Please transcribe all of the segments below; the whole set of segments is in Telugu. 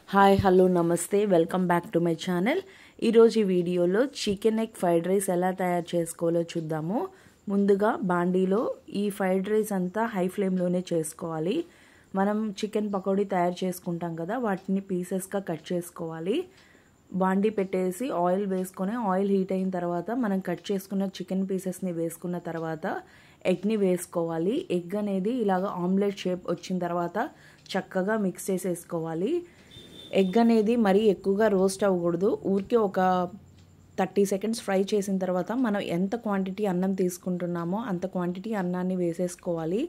హాయ్ హలో నమస్తే welcome back to my channel. ఈరోజు ఈ వీడియోలో చికెన్ ఎగ్ ఫ్రైడ్ రైస్ ఎలా తయారు చేసుకోవాలో చూద్దాము. ముందుగా బాండీలో ఈ ఫ్రైడ్ రైస్ అంతా హై ఫ్లేమ్లోనే చేసుకోవాలి. మనం చికెన్ పకోడీ తయారు చేసుకుంటాం కదా, వాటిని పీసెస్గా కట్ చేసుకోవాలి. బాండీ పెట్టేసి ఆయిల్ వేసుకొని ఆయిల్ హీట్ అయిన తర్వాత మనం కట్ చేసుకున్న చికెన్ పీసెస్ని వేసుకున్న తర్వాత ఎగ్ని వేసుకోవాలి. ఎగ్ అనేది ఇలాగ ఆమ్లెట్ షేప్ వచ్చిన తర్వాత చక్కగా మిక్స్ చేసేసుకోవాలి. ఎగ్ అనేది మరీ ఎక్కువగా రోస్ట్ అవ్వకూడదు. ఊరికే ఒక 30 సెకండ్స్ ఫ్రై చేసిన తర్వాత మనం ఎంత క్వాంటిటీ అన్నం తీసుకుంటున్నామో అంత క్వాంటిటీ అన్నాన్ని వేసేసుకోవాలి.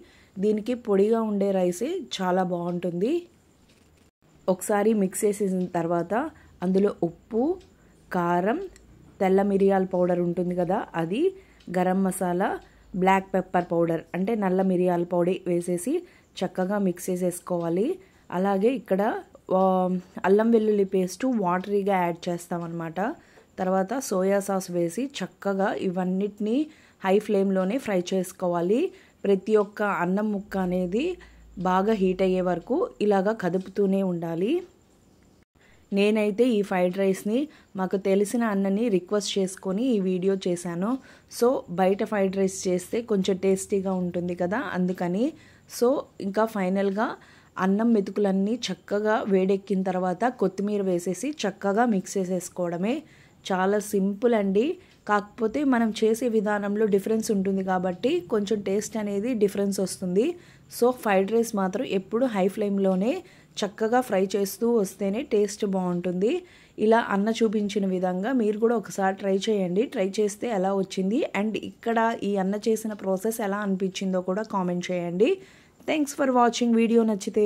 దీనికి పొడిగా ఉండే రైసే చాలా బాగుంటుంది. ఒకసారి మిక్స్ చేసేసిన తర్వాత అందులో ఉప్పు, కారం, తెల్ల మిరియాల పౌడర్ ఉంటుంది కదా అది, garam masala, black pepper powder అంటే నల్ల మిరియాల పొడి వేసేసి చక్కగా మిక్స్ చేసేసుకోవాలి. అలాగే ఇక్కడ అల్లం వెల్లుల్లి పేస్ట్ వాటరీగా యాడ్ చేస్తామన్నమాట. తర్వాత సోయా సాస్ వేసి చక్కగా ఇవన్నిటినీ హై ఫ్లేమ్లోనే ఫ్రై చేసుకోవాలి. ప్రతి ఒక్క అన్నం ముక్క అనేది బాగా హీట్ అయ్యే వరకు ఇలాగా కదుపుతూనే ఉండాలి. నేనైతే ఈ ఫ్రైడ్ రైస్ని మాకు తెలిసిన అన్నని రిక్వెస్ట్ చేసుకొని ఈ వీడియో చేశాను. సో బయట ఫ్రైడ్ రైస్ చేస్తే కొంచెం టేస్టీగా ఉంటుంది కదా, అందుకని. సో ఇంకా ఫైనల్గా అన్నం మెతుకులన్నీ చక్కగా వేడెక్కిన తర్వాత కొత్తిమీర వేసేసి చక్కగా మిక్స్ చేసేసుకోవడమే. చాలా సింపుల్ అండి. కాకపోతే మనం చేసే విధానంలో డిఫరెన్స్ ఉంటుంది కాబట్టి కొంచెం టేస్ట్ అనేది డిఫరెన్స్ వస్తుంది. సో ఫ్రైడ్ రైస్ మాత్రం ఎప్పుడు హై ఫ్లేమ్లోనే చక్కగా ఫ్రై చేస్తూ వస్తేనే టేస్ట్ బాగుంటుంది. ఇలా అన్న చూపించిన విధంగా మీరు కూడా ఒకసారి ట్రై చేయండి. ట్రై చేస్తే ఎలా వచ్చింది అండ్ ఇక్కడ ఈ అన్న చేసిన ప్రాసెస్ ఎలా అనిపించిందో కూడా కామెంట్ చేయండి. Thanks for watching. వీడియో నచ్చితే